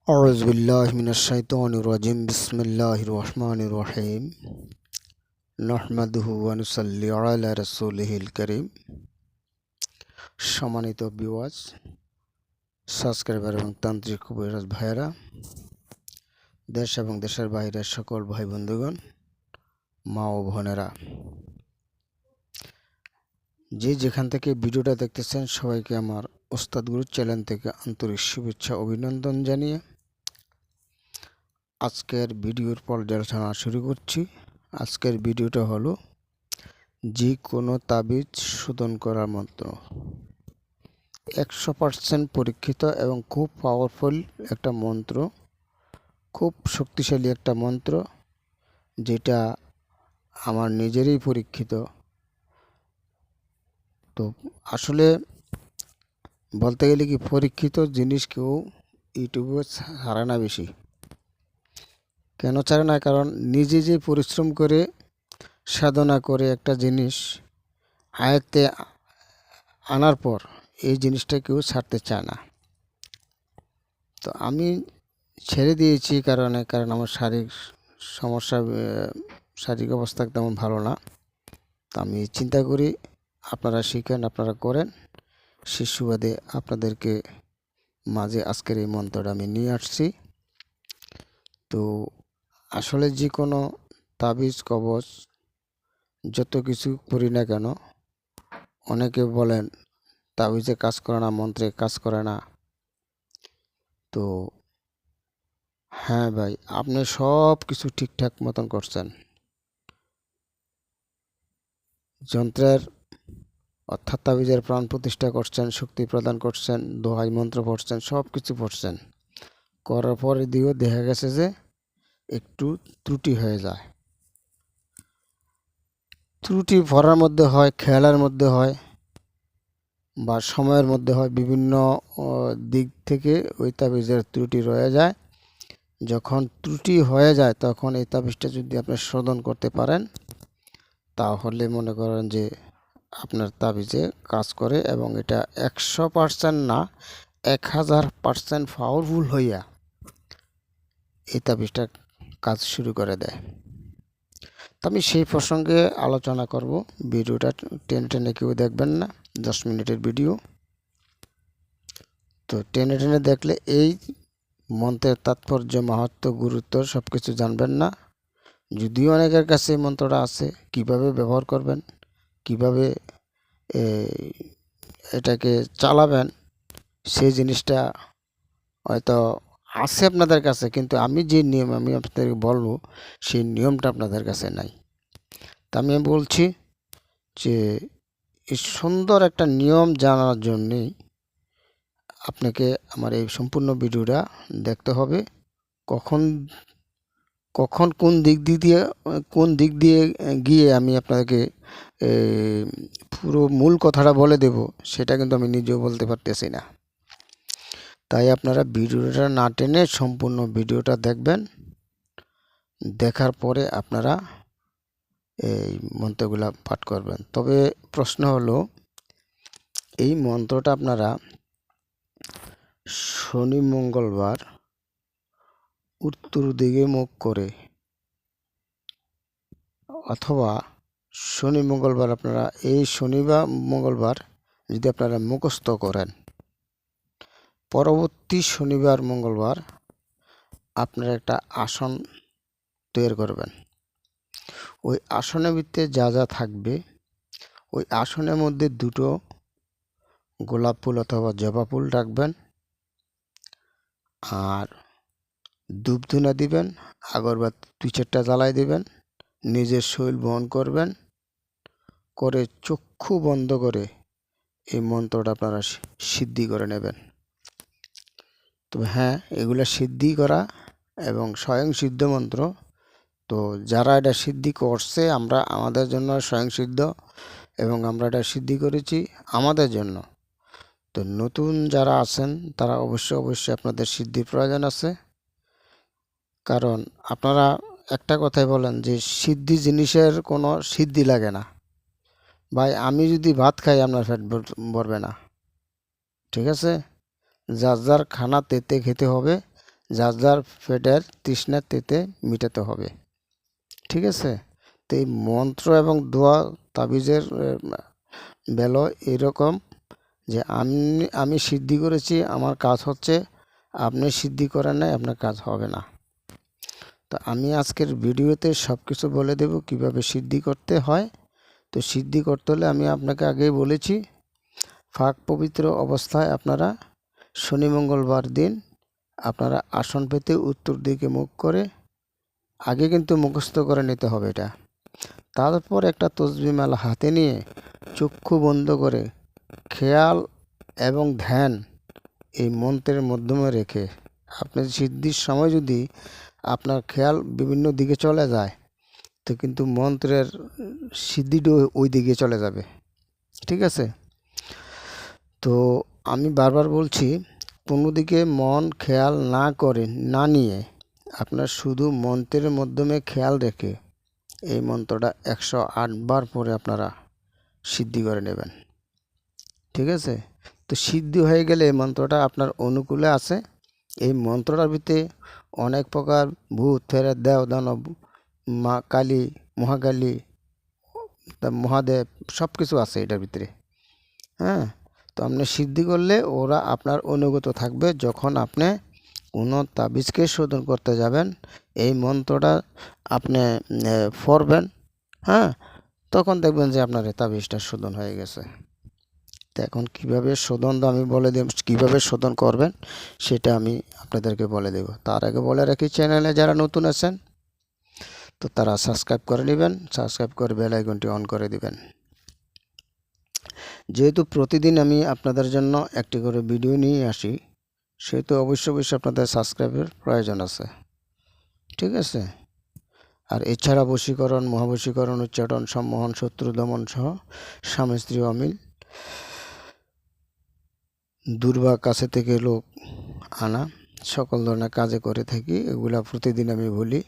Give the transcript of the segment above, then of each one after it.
أعوذ بالله من الشيطان الرجيم بسم الله الرحمن الرحيم نحمده ونصلي على رسوله الكريم সম্মানিত viewers subscriber এবং তান্ত্রিক কবিরাজ ভাইয়েরা দেশ এবং দেশের বাইরের সকল ভাই বন্ধুগণ মা ও বোনেরা যে যেখান থেকে ভিডিওটা দেখতেছেন সবাইকে আমার ওস্তাদ গুরু চ্যানেল থেকে আন্তরিক শুভেচ্ছা অভিনন্দন জানিয়ে আজকের ভিডিওর পর্যালোচনা শুরু করছি। আজকের ভিডিওটা হলো যে কোনো তাবিজ শোধন করার মন্ত্র 100% পরীক্ষিত এবং খুব পাওয়ারফুল একটা মন্ত্র, খুব শক্তিশালী একটা মন্ত্র, যেটা আমার নিজেরই পরীক্ষিত। তো আসলে বলতে গেলে কি, পরীক্ষিত জিনিস কেউ ইউটিউবে ছাড়ে না বেশি। কেন ছাড়ে না? কারণ নিজে যে পরিশ্রম করে সাধনা করে একটা জিনিস আয়ত্তে আনার পর এই জিনিসটা কেউ ছাড়তে চায় না। তো আমি ছেড়ে দিয়েছি কারণ আমার শারীরিক সমস্যা, শারীরিক অবস্থা তেমন ভালো না। তো আমি চিন্তা করি আপনারা শিখেন, আপনারা করেন, সেই সুবাদে আপনাদেরকে মাঝে আজকের এই মন্ত্রটা আমি নিয়ে আসছি। তো আসলে যে কোনো তাবিজ কবজ যত কিছু করি না কেন, অনেকে বলেন তাবিজে কাজ করে না, মন্ত্রে কাজ করে না। তো হ্যাঁ ভাই, আপনি সব কিছু ঠিকঠাক মতন করছেন। যন্ত্রের অর্থাৎ তাবিজের প্রাণ প্রতিষ্ঠা করছেন, শক্তি প্রদান করছেন, দোহাই মন্ত্র পড়ছেন, সব কিছু পড়ছেন, করার পরে দিয়েও দেখা গেছে যে একটু ত্রুটি হয়ে যায়। ত্রুটি ভরার মধ্যে হয়, খেয়ালের মধ্যে হয়, বা সময়ের মধ্যে হয়, বিভিন্ন দিক থেকে ওই তাবিজের ত্রুটি রয়ে যায়। যখন ত্রুটি হয়ে যায় তখন এই তাবিজটা যদি আপনি শোধন করতে পারেন, তাহলে মনে করেন যে আপনার তাবিজে কাজ করে, এবং এটা 100% না, 1000% পাওয়ারফুল হইয়া এই তাবিজটা কাজ শুরু করে দেয়। তো আমি সেই প্রসঙ্গে আলোচনা করব। ভিডিওটা টেনে টেনে কেউ দেখবেন না, 10 মিনিটের ভিডিও। তো টেনে টেনে দেখলে এই মন্ত্রের তাৎপর্য, মাহাত্ম্য, গুরুত্ব সব কিছু জানবেন না। যদিও অনেকের কাছে এই মন্ত্রটা আছে, কিভাবে ব্যবহার করবেন, কিভাবে এটাকে চালাবেন, সেই জিনিসটা হয়তো আছে আপনাদের কাছে, কিন্তু আমি যে নিয়ম আমি আপনাদেরকে বলবো সেই নিয়মটা আপনাদের কাছে নাই। তা আমি বলছি যে এই সুন্দর একটা নিয়ম জানার জন্যেই আপনাকে আমার এই সম্পূর্ণ ভিডিওটা দেখতে হবে। কখন কখন কোন দিক দিয়ে গিয়ে আমি আপনাকে পুরো মূল কথাটা বলে দেব, সেটা কিন্তু আমি নিজেও বলতে পারতেছি না। তাই আপনারা ভিডিওটা না টেনে সম্পূর্ণ ভিডিওটা দেখবেন। দেখার পরে আপনারা এই মন্ত্রগুলা পাঠ করবেন। তবে প্রশ্ন হলো, এই মন্ত্রটা আপনারা শনি মঙ্গলবার উত্তর দিকে মুখ করে, অথবা শনি মঙ্গলবার আপনারা এই শনি বা মঙ্গলবার যদি আপনারা মুখস্থ করেন, পরবর্তী শনিবার মঙ্গলবার আপনারা একটা আসন তৈরি করবেন। ওই আসনের ভিতরে যা যা থাকবে, ওই আসনের মধ্যে দুটো গোলাপ ফুল অথবা জবা ফুল রাখবেন, আর ধূপধুনা দিবেন, আগরবাতি 2-4টা জ্বালাই দিবেন, নিজের শরীর বহন করবেন, করে চক্ষু বন্ধ করে এই মন্ত্রটা আপনারা সিদ্ধি করে নেবেন। তবে হ্যাঁ, এগুলো সিদ্ধি করা এবং স্বয়ং সিদ্ধ মন্ত্র। তো যারা এটা সিদ্ধি করছে, আমরা আমাদের জন্য স্বয়ং সিদ্ধ, এবং আমরা এটা সিদ্ধি করেছি আমাদের জন্য। তো নতুন যারা আছেন তারা অবশ্যই আপনাদের সিদ্ধির প্রয়োজন আছে। কারণ আপনারা একটা কথাই বলেন যে সিদ্ধি জিনিসের কোনো সিদ্ধি লাগে না। ভাই, আমি যদি ভাত খাই আপনার পেট ভরবে না, ঠিক আছে? যার যার খানা তেতে খেতে হবে, যার যার পেটের তৃষ্ণা তেতে মিটাতে হবে। ঠিক আছে? তো এই মন্ত্র এবং দোয়া তাবিজের বেলা এরকম যে আমি সিদ্ধি করেছি, আমার কাজ হচ্ছে, আপনি সিদ্ধি করেন নাই, আপনার কাজ হবে না। তো আমি আজকের ভিডিওতে সব কিছু বলে দেব কিভাবে সিদ্ধি করতে হয়। তো সিদ্ধি করতে হলে আমি আপনাকে আগেই বলেছি, পাক পবিত্র অবস্থায় আপনারা শনি মঙ্গলবার দিন আপনারা আসন পেতে উত্তর দিকে মুখ করে আগে কিন্তু মুখস্থ করে নিতে হবে এটা। তারপর একটা তসবিহ মালা হাতে নিয়ে চক্ষু বন্ধ করে খেয়াল এবং ধ্যান এই মন্ত্রের মাধ্যমে রেখে আপনি সিদ্ধির সময় যদি আপনার খেয়াল বিভিন্ন দিকে চলে যায়, তো কিন্তু মন্ত্রের সিদ্ধিটাও ওই দিকে চলে যাবে। ঠিক আছে? তো আমি বারবার বলছি, কোনো দিকে মন খেয়াল না করে না নিয়ে আপনার শুধু মন্ত্রের মাধ্যমে খেয়াল রেখে এই মন্ত্রটা 108 বার পরে আপনারা সিদ্ধি করে নেবেন। ঠিক আছে? তো সিদ্ধি হয়ে গেলে এই মন্ত্রটা আপনার অনুকূলে আছে। এই মন্ত্রটার ভিতরে অনেক প্রকার ভূত ফেরেত দেও দানব মা কালী মহাকালী মহাদেব সব কিছু আছে এটার ভিতরে। হ্যাঁ, তো আপনি সিদ্ধি করলে ওরা আপনার অনুগত থাকবে। যখন আপনি কোনো তাবিজকে শোধন করতে যাবেন, এই মন্ত্রটা আপনি পড়বেন, হ্যাঁ, তখন দেখবেন যে আপনার এই তাবিজটা শোধন হয়ে গেছে। তো এখন কীভাবে শোধন আমি বলে দেব, কীভাবে শোধন করবেন সেটা আমি আপনাদেরকে বলে দেব। তার আগে বলে রাখি, চ্যানেলে যারা নতুন আছেন তো তারা সাবস্ক্রাইব করে নেবেন, সাবস্ক্রাইব করে বেল আইকনটি অন করে দিবেন। যেহেতু প্রতিদিন আমি আপনাদের জন্য একটি করে ভিডিও নিয়ে আসি, সেহেতু অবশ্যই আপনাদের সাবস্ক্রাইবের প্রয়োজন আছে। ঠিক আছে? আর এছাড়া বশীকরণ, মহাবশীকরণ, উচ্চাটন, সম্মোহন, শত্রু দমন সহ স্বামী স্ত্রী অমিল, দুর্ভাগ কাছে থেকে লোক আনা, সকল ধরনের কাজে করে থাকি। এগুলা প্রতিদিন আমি বলি,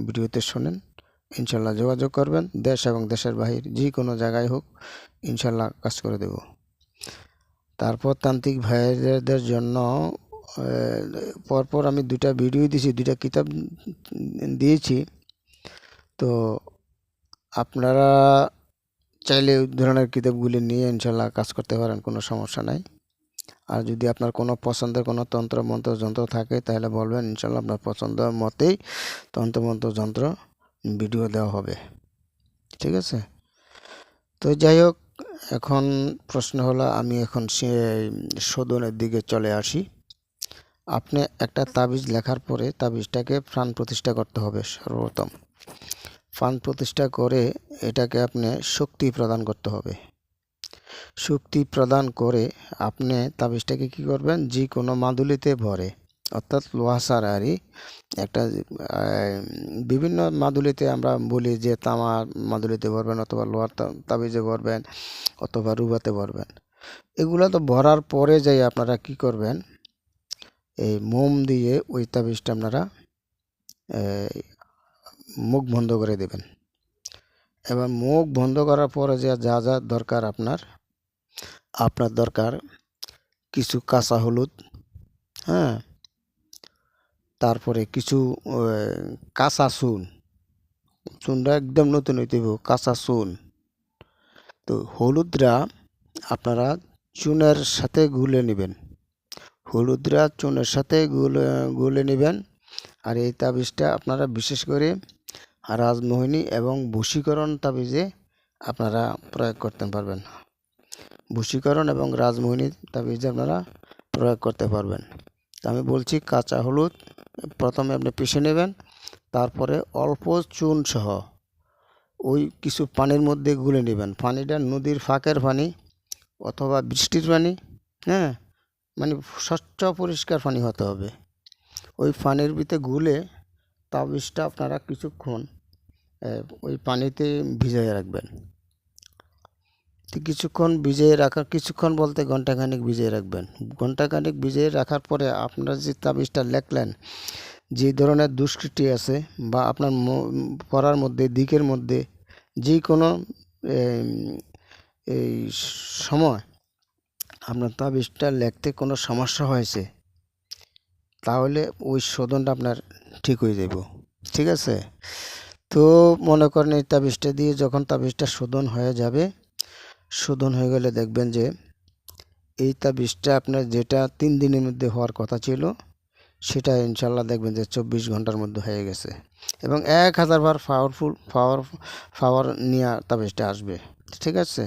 ভিডিওতে শোনেন। ইনশাল্লাহ যোগাযোগ করবেন, দেশ এবং দেশের বাহির যে কোনো জায়গায় হোক, ইনশাল্লাহ কাজ করে দেব। তারপর তান্ত্রিক ভাইদের জন্য পরপর আমি 2টা ভিডিও দিয়েছি, 2টা কিতাব দিয়েছি। তো আপনারা চাইলে ওই ধরনের কিতাবগুলি নিয়ে ইনশাল্লাহ কাজ করতে পারেন, কোনো সমস্যা নাই। আর যদি আপনার কোনো পছন্দের কোনো তন্ত্র মন্ত্র যন্ত্র থাকে তাহলে বলবেন, ইনশাল্লাহ আপনার পছন্দ মতেই তন্ত্র মন্ত্র যন্ত্র ভিডিও দেওয়া হবে। ঠিক আছে? তো যাই হোক, এখন প্রশ্ন হলো, আমি এখন শোধনের দিকে চলে আসি। আপনি একটা তাবিজ লেখার পরে তাবিজটাকে প্রাণ প্রতিষ্ঠা করতে হবে। সর্বপ্রথম প্রাণ প্রতিষ্ঠা করে এটাকে আপনি শক্তি প্রদান করতে হবে। শক্তি প্রদান করে আপনি তাবিজটাকে কি করবেন, যে কোনো মাদুলিতে ভরে, অর্থাৎ লোহা সারারি একটা বিভিন্ন মাদুলিতে আমরা বলি যে তামা মাদুলিতে ভরবেন, অথবা লোহার তাবিজে ভরবেন, অথবা রুবাতে ভরবেন। এগুলো তো ভরার পরে যাই আপনারা কি করবেন, এই মোম দিয়ে ওই তাবিজটা আপনারা মুখ বন্ধ করে দেবেন। এবার মুখ বন্ধ করার পরে যা যা দরকার আপনার দরকার কিছু কাঁচা হলুদ, হ্যাঁ, তারপরে কিছু কাঁচা চুনটা একদম নতুন হইতে হবে, কাঁচা চুন। তো হলুদরা আপনারা চুনের সাথে গুলে নেবেন, হলুদরা চুনের সাথে গুলে নেবেন। আর এই তাবিজটা আপনারা বিশেষ করে রাজমোহিনী এবং বশীকরণ তাবিজে আপনারা প্রয়োগ করতে পারবেন। বশীকরণ এবং রাজমোহিনী তাবিজে আপনারা প্রয়োগ করতে পারবেন। আমি বলছি, কাঁচা হলুদ প্রথমে আপনি পিষে নেবেন, তারপরে অল্প চুন সহ ওই কিছু পানির মধ্যে গুলে নেবেন। পানিটা নদীর ফাঁকের পানি অথবা বৃষ্টির পানি, হ্যাঁ, মানে স্বচ্ছ পরিষ্কার পানি হতে হবে। ওই পানির ভিতরে গুলে তাবিজটা আপনারা কিছুক্ষণ ওই পানিতে ভিজিয়ে রাখবেন। তো কিছুক্ষণ বলতে ঘন্টাখানিক ভিজিয়ে রাখবেন। ঘন্টাখানিক ভিজিয়ে রাখার পরে আপনারা যে তাবিজটা লেখলেন, যে ধরনের দুষ্কৃতি আছে বা আপনার পড়ার মধ্যে দিকের মধ্যে যে কোনো এই সময় আপনার তাবিজটা লিখতে কোনো সমস্যা হয়েছে, তাহলে ওই শোধনটা আপনার ঠিক হয়ে যাব। ঠিক আছে? তো মনে করেন এই তাবিজটা দিয়ে যখন তাবিজটা শোধন হয়ে যাবে, শোধন হয়ে গেলে দেখবেন যে এই তাবিজটা আপনার যেটা 3 দিনের মধ্যে হওয়ার কথা ছিল সেটা ইনশাল্লাহ দেখবেন যে 24 ঘন্টার মধ্যে হয়ে গেছে, এবং 1000 বার পাওয়ার নিয়ে তাবিজটা আসবে। ঠিক আছে?